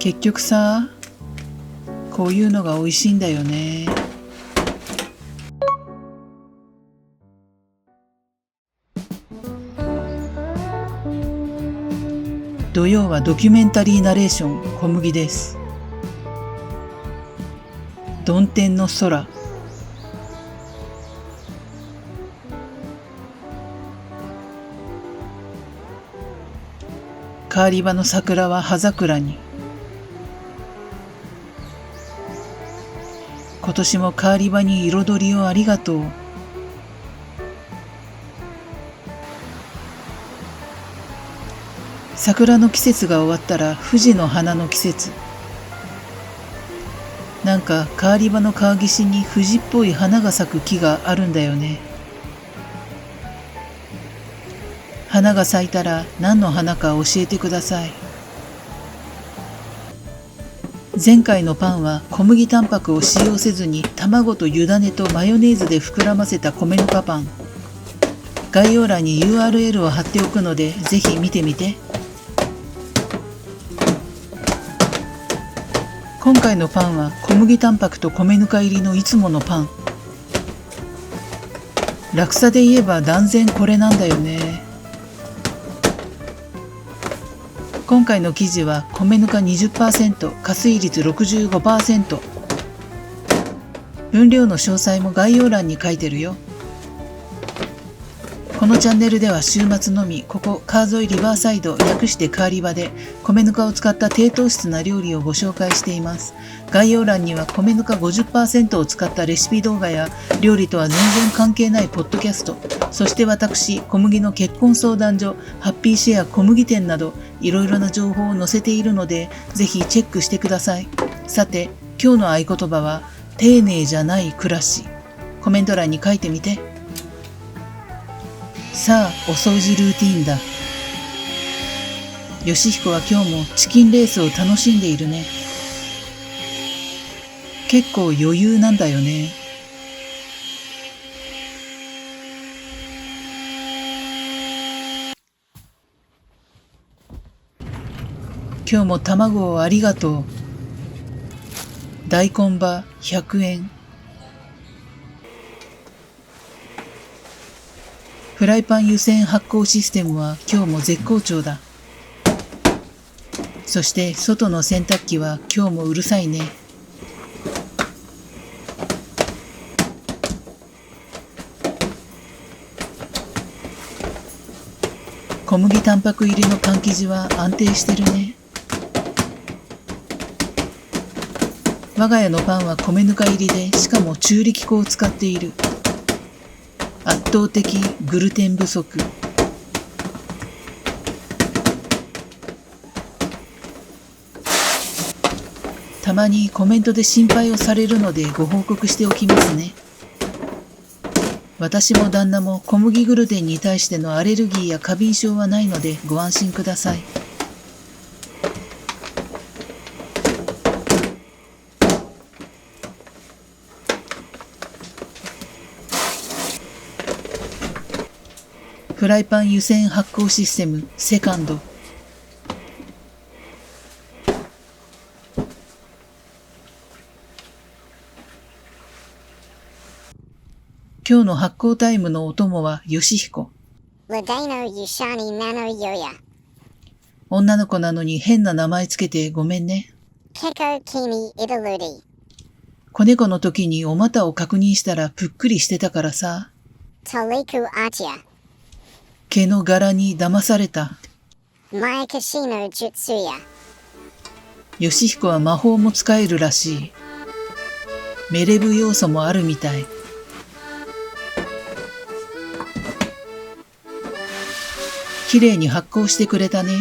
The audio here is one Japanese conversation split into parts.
結局さ、こういうのが美味しいんだよね。土曜はドキュメンタリーナレーション小麦です。曇天の空。カーリバの桜は葉桜に。今年もカーリバに彩りをありがとう。桜の季節が終わったら富士の花の季節。なんかカーリバの川岸に富士っぽい花が咲く木があるんだよね。花が咲いたら何の花か教えてください。前回のパンは小麦タンパクを使用せずに卵と湯種とマヨネーズで膨らませた米ぬかパン。概要欄に URL を貼っておくのでぜひ見てみて。今回のパンは小麦タンパクと米ぬか入りのいつものパン。楽さで言えば断然これなんだよね。今回の生地は米ぬか 20%、加水率 65%。分量の詳細も概要欄に書いてるよ。このチャンネルでは週末のみ、ここ川沿いリバーサイド、略してカーリバで米ぬかを使った低糖質な料理をご紹介しています。概要欄には米ぬか 50% を使ったレシピ動画や料理とは全然関係ないポッドキャスト、そして私、小麦の結婚相談所、ハッピーシェア小麦店などいろいろな情報を載せているので、ぜひチェックしてください。さて、今日の合言葉は丁寧じゃない暮らし。コメント欄に書いてみて。さあ、お掃除ルーティーンだ。よしひこは今日もチキンレースを楽しんでいるね。結構余裕なんだよね。今日も卵をありがとう。大根葉100円。フライパン湯煎発酵システムは今日も絶好調だ。そして外の洗濯機は今日もうるさいね。小麦タンパク入りのパン生地は安定してるね。我が家のパンは米ぬか入りで、しかも中力粉を使っている。圧倒的グルテン不足。たまにコメントで心配をされるのでご報告しておきますね。私も旦那も小麦グルテンに対してのアレルギーや過敏症はないのでご安心ください。フライパン湯煎発酵システムセカンド。今日の発酵タイムのお供はヨシヒコ。女の子なのに変な名前つけてごめんね。子猫の時にお股を確認したらぷっくりしてたからさ。毛の柄に騙された。ヨシヒコは魔法も使えるらしい。メレブ要素もあるみたい。きれいに発酵してくれたね。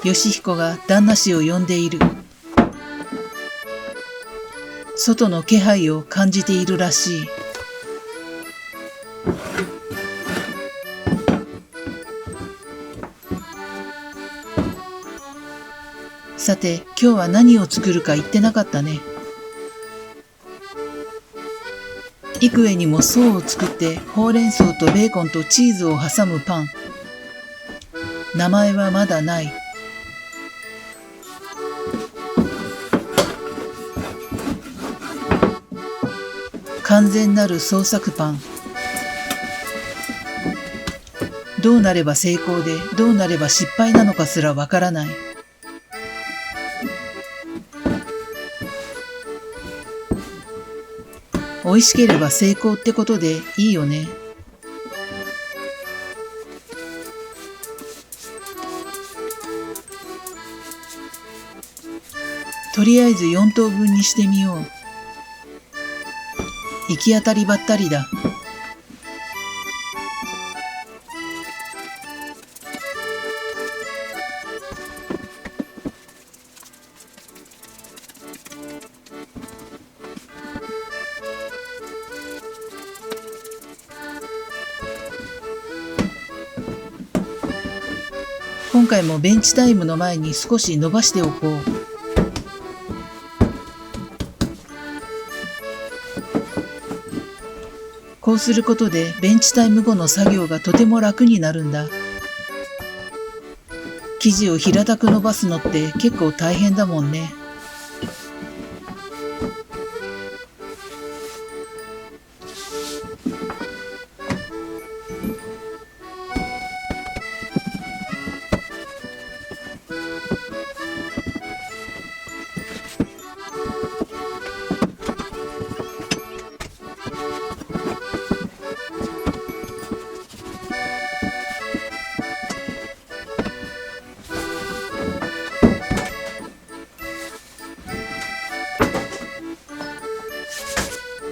ヨシヒコが旦那氏を呼んでいる。外の気配を感じているらしい。さて、今日は何を作るか言ってなかったね。幾重にも層を作ってほうれん草とベーコンとチーズを挟むパン。名前はまだない。完全なる創作パン。どうなれば成功で、どうなれば失敗なのかすらわからない。美味しければ成功ってことでいいよね。とりあえず4等分にしてみよう。行き当たりばったりだ。今回もベンチタイムの前に少し伸ばしておこう。こうすることでベンチタイム後の作業がとても楽になるんだ。生地を平たく伸ばすのって結構大変だもんね。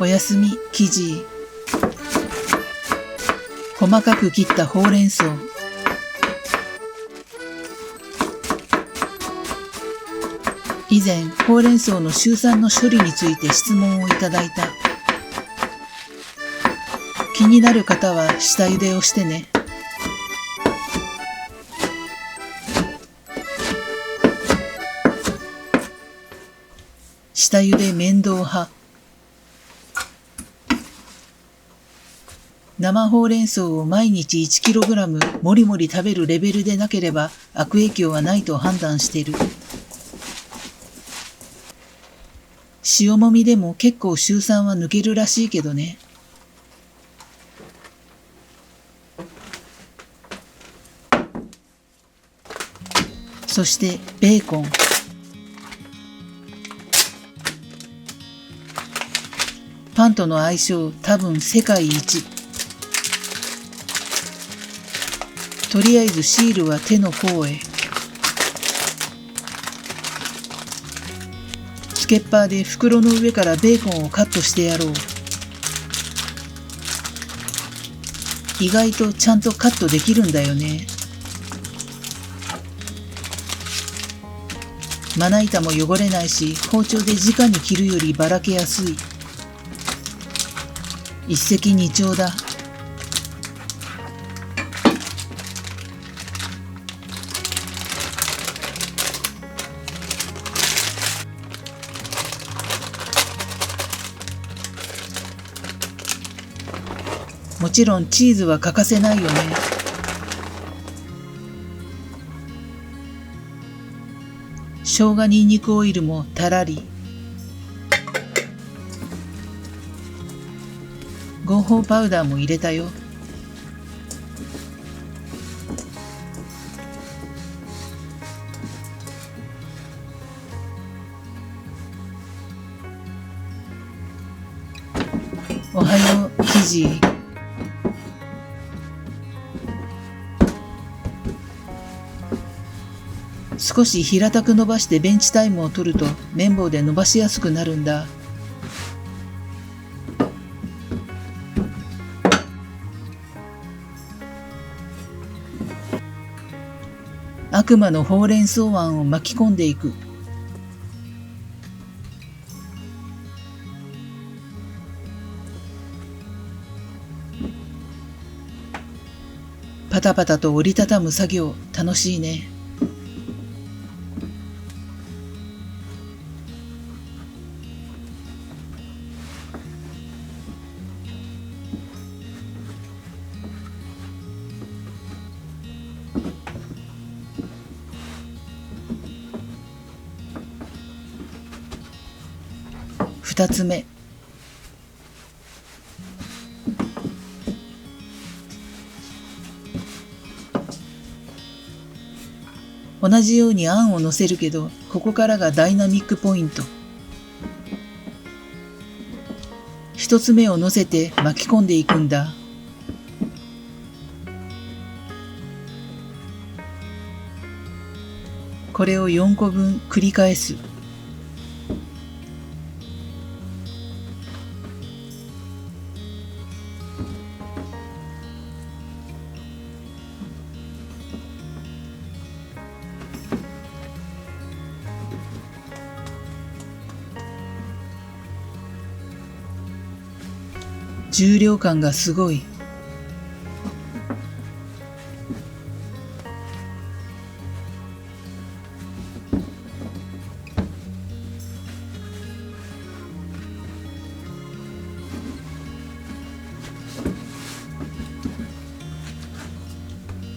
おやすみ、生地。細かく切ったほうれん草。以前、ほうれん草のシュウ酸の処理について質問をいただいた。気になる方は下茹でをしてね。下茹で面倒派。生ほうれん草を毎日 1kg もりもり食べるレベルでなければ悪影響はないと判断している。塩もみでも結構シュウ酸は抜けるらしいけどね。そしてベーコン。パンとの相性多分世界一。とりあえずシールは手の甲へ。スケッパーで袋の上からベーコンをカットしてやろう。意外とちゃんとカットできるんだよね。まな板も汚れないし、包丁で直に切るよりばらけやすい。一石二鳥だ。もちろんチーズは欠かせないよね。生姜にんにくオイルもたらり。合法パウダーも入れたよ。おはよう、生地。少し平たく伸ばしてベンチタイムを取ると綿棒で伸ばしやすくなるんだ。悪魔のほうれん草あんを巻き込んでいく。パタパタと折りたたむ作業、楽しいね。2つ目。同じようにあんを乗せるけど、ここからがダイナミックポイント。一つ目を乗せて巻き込んでいくんだ。これを4個分繰り返す。重量感がすごい。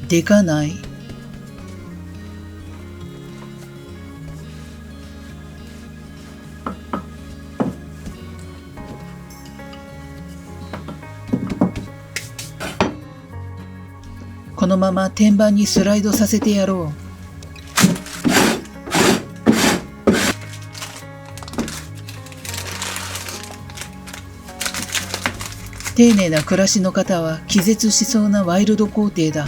でかない？このまま天板にスライドさせてやろう。丁寧な暮らしの方は気絶しそうなワイルド工程だ。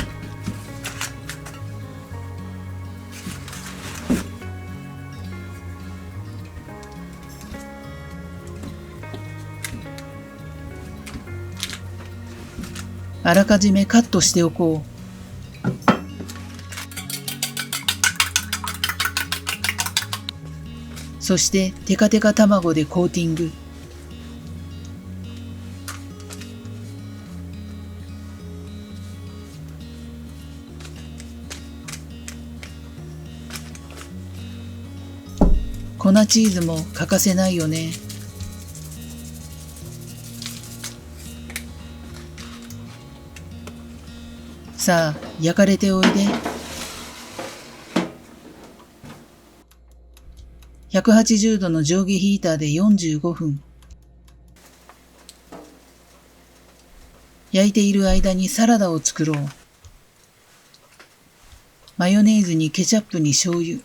あらかじめカットしておこう。そしてテカテカ卵でコーティング。粉チーズも欠かせないよね。さあ、焼かれておいで。180度の上下ヒーターで45分。焼いている間にサラダを作ろう。マヨネーズにケチャップに醤油。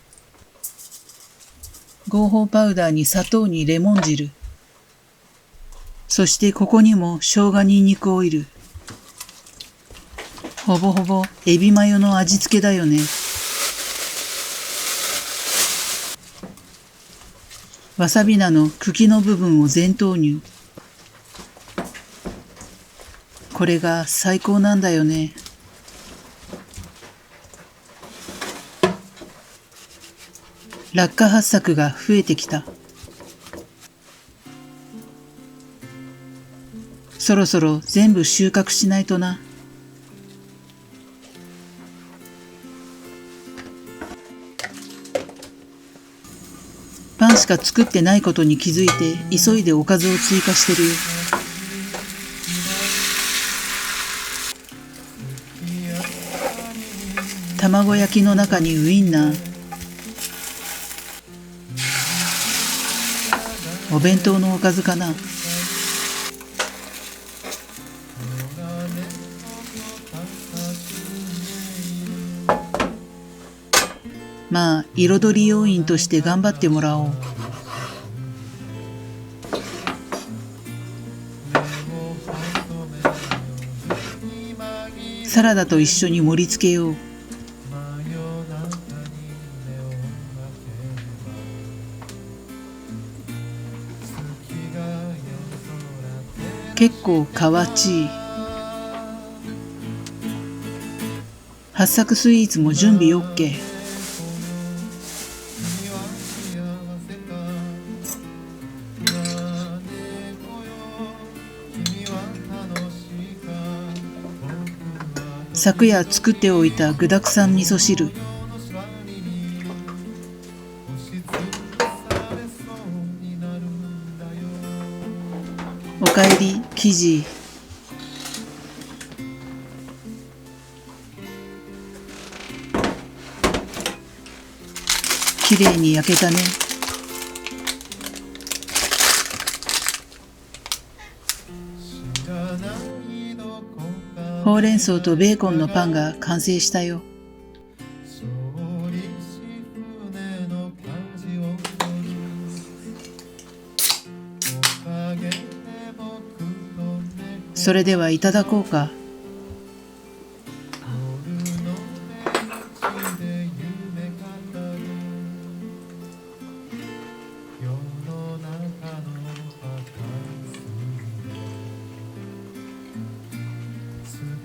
合法パウダーに砂糖にレモン汁。そしてここにも生姜ニンニクオイル。ほぼほぼエビマヨの味付けだよね。わさび菜の茎の部分を全投入。これが最高なんだよね。落下発作が増えてきた。そろそろ全部収穫しないとな。パンしか作ってないことに気づいて急いでおかずを追加してるよ。卵焼きの中にウインナー。お弁当のおかずかな。まあ彩り要員として頑張ってもらおう。サラダと一緒に盛り付けよう。結構かわちい。八作スイーツも準備 OK。昨夜作っておいた具だくさん味噌汁。おかえり、生地。きれいに焼けたね。ほうれん草とベーコンのパンが完成したよ。それではいただこうか。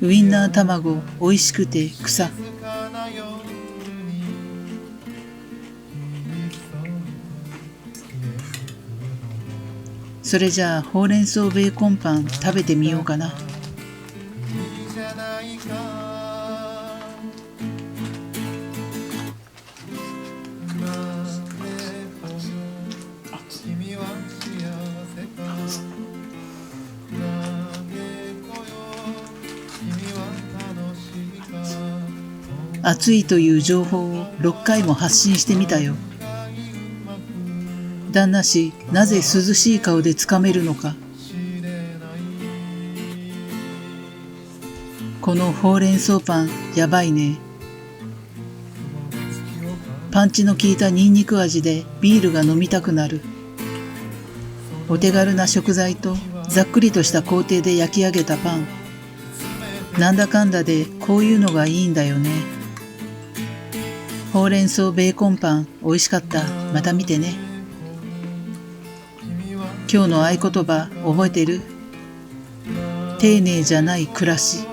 ウインナー卵、おいしくて草。それじゃあほうれん草ベーコンパン食べてみようかな。暑いという情報を6回も発信してみたよ。旦那氏、なぜ涼しい顔でつかめるのか。このほうれん草パン、やばいね。パンチの効いたニンニク味でビールが飲みたくなる。お手軽な食材とざっくりとした工程で焼き上げたパン。なんだかんだでこういうのがいいんだよね。ほうれん草ベーコンパン、美味しかった。また見てね。今日の合言葉覚えてる？丁寧じゃない暮らし。